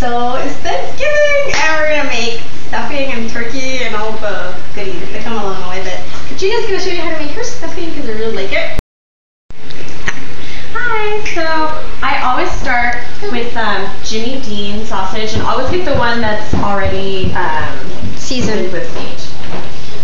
So it's Thanksgiving and we're gonna make stuffing and turkey and all the goodies that come along with it. Katrina's gonna show you how to make her stuffing because I really like it. Hi, so I always start with Jimmy Dean sausage and always get the one that's already seasoned with meat.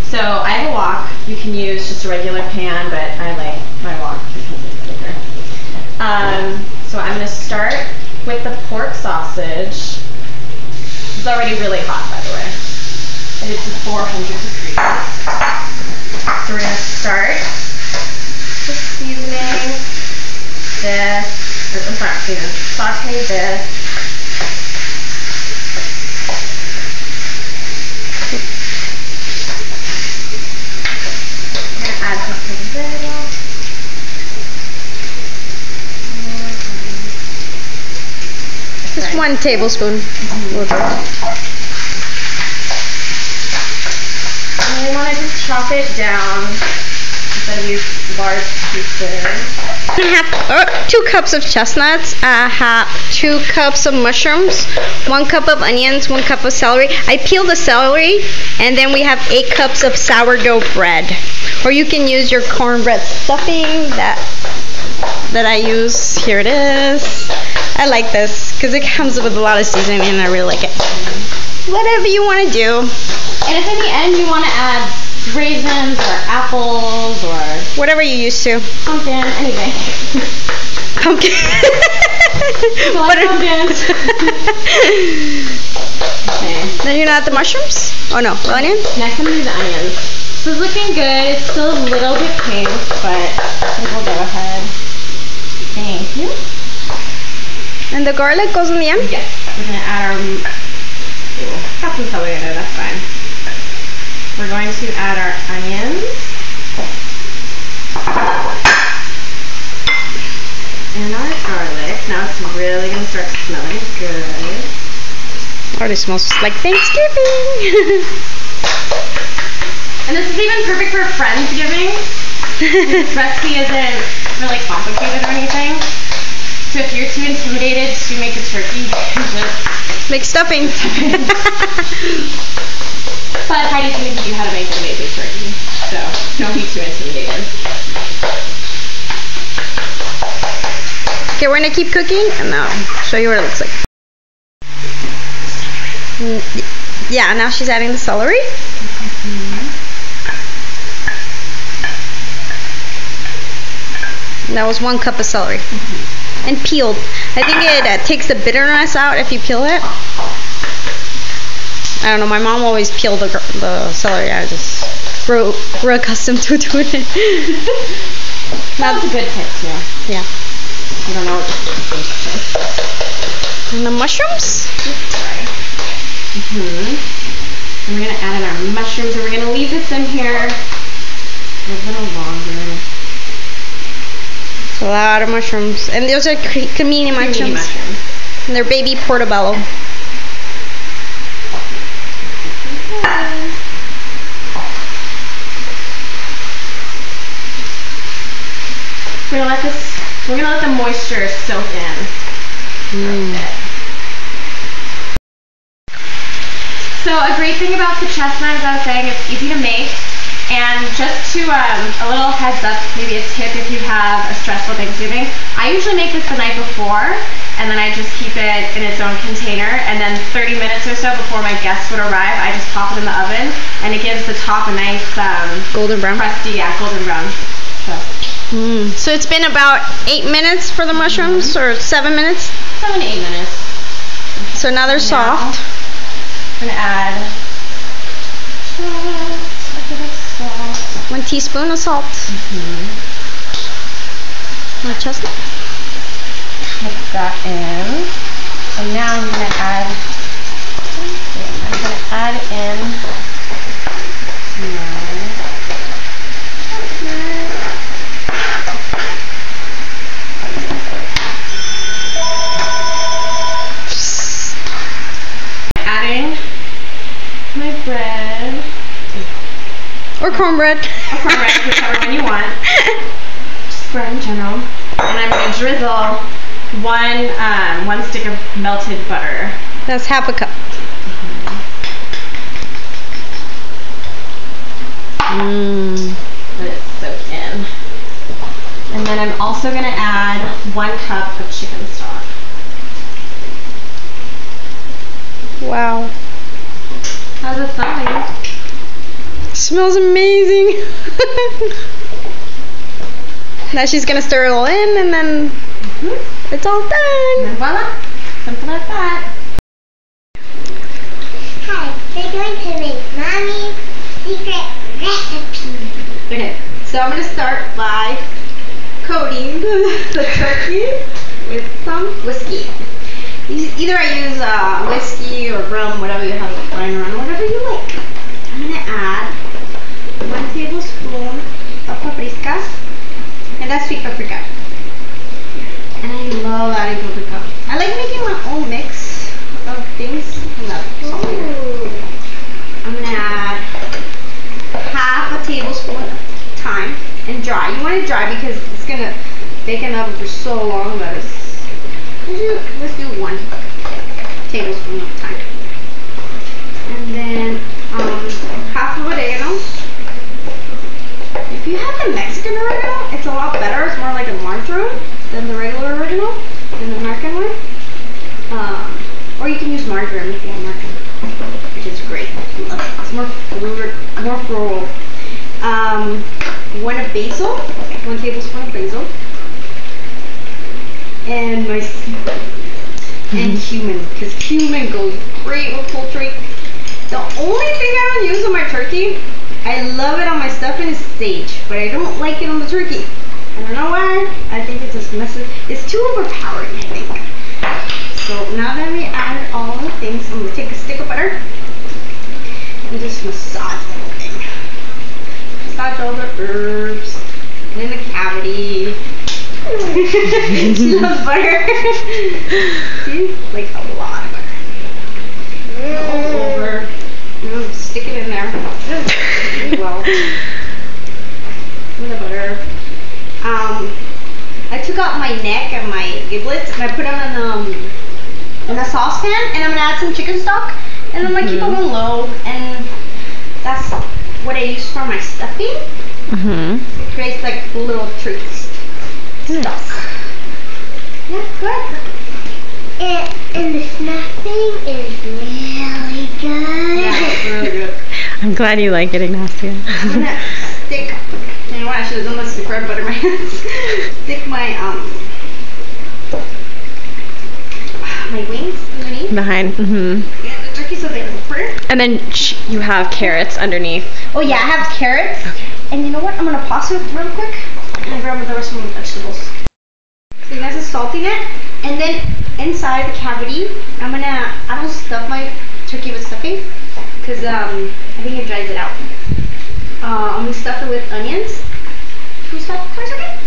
So I have a wok. You can use just a regular pan, but I like my wok because it's bigger. So I'm going to start with the pork sausage. It's already really hot, by the way. And it's at 400 degrees. So we're going to start with seasoning this. Saute this. I'm going to add just a little. Just 1 tablespoon. And we want to just chop it down instead of these large pieces. I have 2 cups of chestnuts. I have 2 cups of mushrooms, 1 cup of onions, 1 cup of celery. I peel the celery, and then we have 8 cups of sourdough bread. Or you can use your cornbread stuffing that I use. Here it is. I like this because it comes with a lot of seasoning and I really like it. Whatever you want to do. And if in the end you want to add raisins or apples or whatever you used to. Pumpkin, anything. Pumpkin. Pumpkins. Okay. Then you're gonna add the mushrooms? Oh no, the onions? Next I'm gonna do the onions. This is looking good. It's still a little bit pink, but I think we'll go ahead. Thank you. And the garlic goes in the end? Yes. We're gonna add our got some celery in there, that's fine. We're going to add our onions. And our garlic. Now it's really going to start smelling good. Already smells like Thanksgiving. And this is even perfect for Friendsgiving. This recipe isn't really complicated or anything. So if you're too intimidated to make a turkey, just make stuffing. But Heidi's going to teach you how to make an amazing turkey, so don't be too intimidated. Okay, we're going to keep cooking, and I'll show you what it looks like. Yeah, now she's adding the celery. And that was 1 cup of celery. And peeled. I think it takes the bitterness out if you peel it. I don't know, my mom always peeled the celery. I just grew accustomed to doing it. That's a good tip too. Yeah. I don't know what And the mushrooms? And we're going to add in our mushrooms, and we're going to leave this in here a little longer. It's a lot of mushrooms. And those are cremini mushrooms. And they're baby portobello. We're gonna let the moisture soak in for a bit. So a great thing about the chestnut, as I was saying, it's easy to make. And just to a little heads up, maybe a tip if you have a stressful Thanksgiving, I usually make this the night before, and then I just keep it in its own container, and then 30 minutes or so before my guests would arrive, I just pop it in the oven, and it gives the top a nice golden brown. Crusty, yeah, golden brown. So it's been about 8 minutes for the mushrooms, or 7 minutes? 7 to 8 minutes. So now they're soft. I'm gonna add 1 teaspoon of salt. More chestnut. Mix that in. And now I'm gonna add in my bread. Or cornbread. Or cornbread, whichever one you want. Just bread in general. And I'm going to drizzle one stick of melted butter That's half a cup. Let it soak in. And then I'm also going to add 1 cup of chicken stock. Wow. How's it smelling? Smells amazing. Now she's gonna stir it all in, and then it's all done. And voila, something like that. Hi, we're going to make Mommy's secret recipe. Okay, so I'm gonna start by coating the turkey with some whiskey. Either I use whiskey or rum, whatever you have lying around, whatever you like. I'm gonna add 1 tablespoon of paprika, and that's sweet paprika. And I love adding paprika. I like making my own mix of things. I'm gonna add half a tablespoon of thyme and dry. You want it dry because it's gonna bake in the oven for so long that it's. Let's do 1 tablespoon of thyme. And then half of oregano. If you have the Mexican oregano, it's a lot better. It's more like a marjoram than the regular oregano, than the American one. Or you can use marjoram if you have marjoram, which is great. It's more floral. 1 of basil, 1 tablespoon of basil. And cumin, because cumin goes great with poultry. The only thing I don't use on my turkey, I love it on my stuffing, is sage, but I don't like it on the turkey. I don't know why. I think it just messes. It's too overpowering, I think. So now that we added all the things, I'm gonna take a stick of butter and just massage the whole thing. Massage all the herbs and in the cavity. She loves butter. See? Like a lot of butter. All over. Stick it in there. Really well. With the butter. I took out my neck and my giblets and I put them in a saucepan, and I'm gonna add some chicken stock, and I'm gonna keep them on low, and that's what I use for my stuffing. It creates like little treats. Stock. Yeah, good. And the stuffing is really good. Yeah, it's really good. I'm glad you like it, Ignacia. I'm gonna stick. You know what? I should have done this before I butter my hands. Stick my wings underneath. Behind. Yeah, the turkey so they don't burn. And then you have carrots underneath. Oh yeah, I have carrots. Okay. And you know what? I'm gonna pause it real quick and grab the rest of my vegetables. So you guys are salting it, and then inside the cavity, I don't stuff my turkey with stuffing because I think it dries it out. I'm gonna stuff it with onions. Can you stop for a second?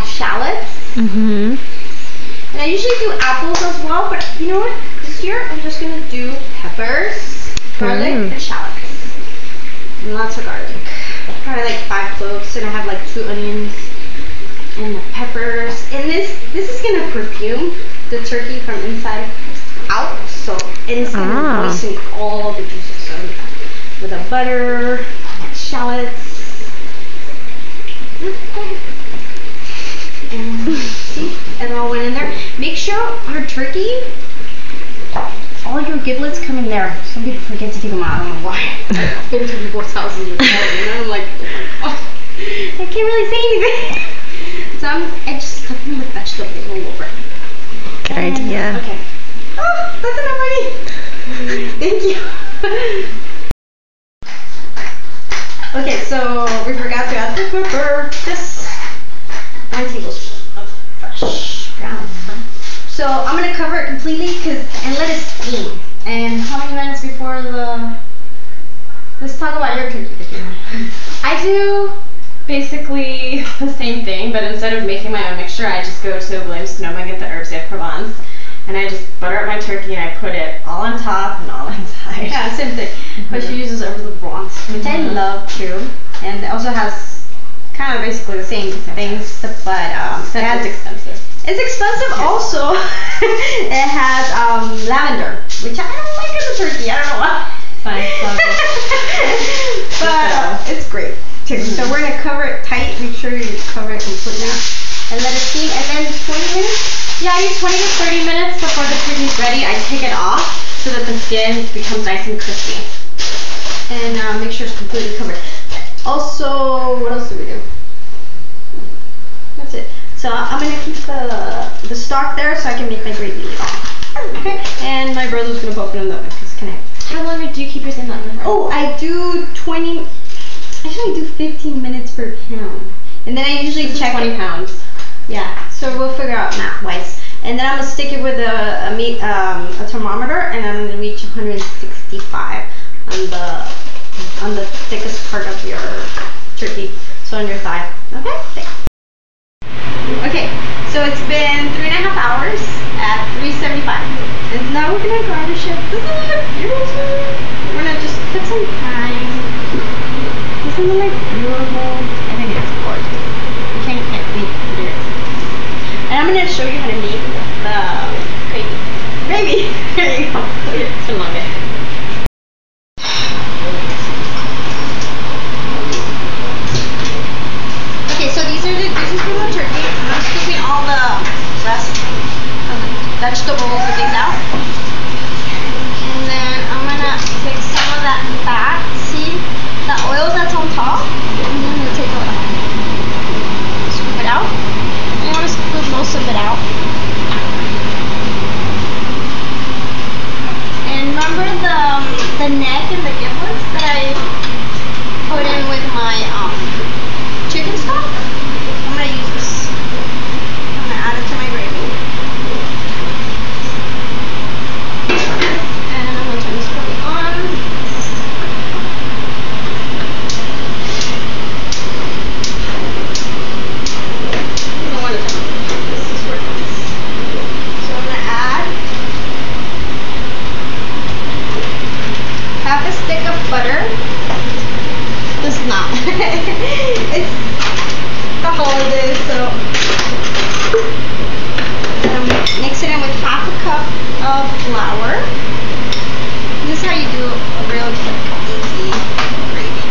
Shallots. And I usually do apples as well, but you know what? This year I'm just gonna do peppers, garlic, and shallots. And lots of garlic. Probably like 5 cloves, and I have like 2 onions and the peppers. And this is gonna perfume the turkey from inside out, and it's gonna moisten all the juices. So with the butter, shallots. And see, it all went in there. Make sure our turkey, all your giblets come in there. Some people forget to take them out. I don't know why. I've been to people's houses with them, and I'm like, oh, I can't really say anything. So I just stuff them with vegetables all over. Good idea. Okay. Oh, that's enough already. Thank you. Okay, so we forgot to add the pepper. Just 1 tablespoon of fresh ground pepper. So I'm gonna cover it completely and let it steam. And how many minutes before let's talk about your turkey. I do basically the same thing, but instead of making my own mixture, I just go to Williams Sonoma and get the herbes de Provence, and I just butter up my turkey and I put it all on top and all inside. Yeah, same thing. But she uses herbes de Provence, which I love too, and it also has kind of basically the same things, but It's expensive. It's expensive also. It has lavender, which I don't like in the turkey. I don't know why. Fine, But it's great too. So we're gonna cover it tight. Make sure you cover it completely, and let it steam. And then 20 minutes. Yeah, I do 20 to 30 minutes before the turkey's ready. I take it off so that the skin becomes nice and crispy. And make sure it's completely covered. Also, what else do we do? That's it. So I'm gonna keep the stock there so I can make my gravy later. Okay. And my brother's gonna pop it in the oven. How long do you keep yours in the oven for? Oh, I do 20. Actually, I do 15 minutes per pound. And then I usually check 20 pounds. Yeah. So we'll figure out math wise. And then I'm gonna stick it with a thermometer, and I'm gonna reach 165 on the thickest part of your turkey, so on your thigh. Okay. Okay. So it's been 3.5 hours at 375, and now we're gonna garnish it. Doesn't it look beautiful? We're gonna just put some thyme. Doesn't it look beautiful? I think it's gorgeous. You can't get me here. And I'm gonna show you how to make the gravy. Gravy. There you go. I love it. Okay, so this is for the turkey. I'm scooping all the rest of the vegetables and things out. And then I'm gonna take some of that fat. See the oil that's on top? I'm gonna take it out. Scoop it out. I want to scoop most of it out. And remember the neck and the giblets that I put in with my chicken stock? I'm gonna use this. I'm gonna add it to my gravy. And I'm gonna turn this gravy on. I don't want to turn it on. This is working. So I'm gonna add half a stick of butter. It's not. It's the holidays, so I'm mixing it with half a cup of flour. This is how you do a real easy gravy.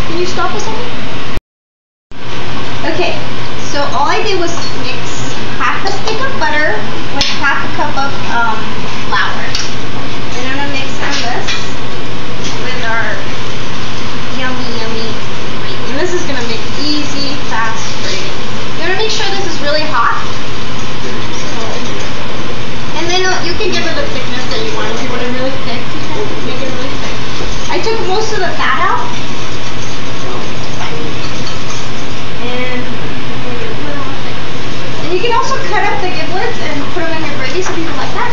Can you stop us on? Okay, so all I did was mix half a stick of butter with half a cup of flour. And I'm gonna mix on this with our yummy gravy. And this is gonna make easy, fast gravy. You wanna make sure this is really hot. And then you can give it the thickness that you want. If you want it really thick, you can make it really thick. I took most of the fat out. And you can also cut up the giblets and put them in your gravy, so people like that.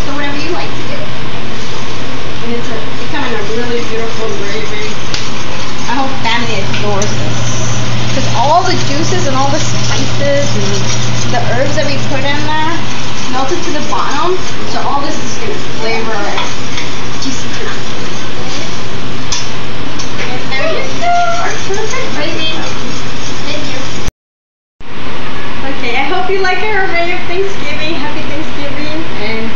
So whatever you like to do. And it's becoming a really beautiful gravy. I hope family adores this. Because all the juices and all the spices and the herbs that we put in there melted to the bottom. So all this is going to flavor it. Juicy enough. And there you go. Our perfect gravy. Thank you. Okay, I hope you like our array of Thanksgiving. Happy Thanksgiving. And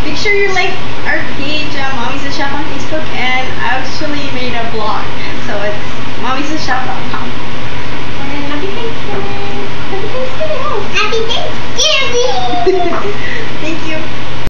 make sure you like our page, Mommy's a Chef on Facebook. And I actually made a blog. So it's mommy'sachef.com.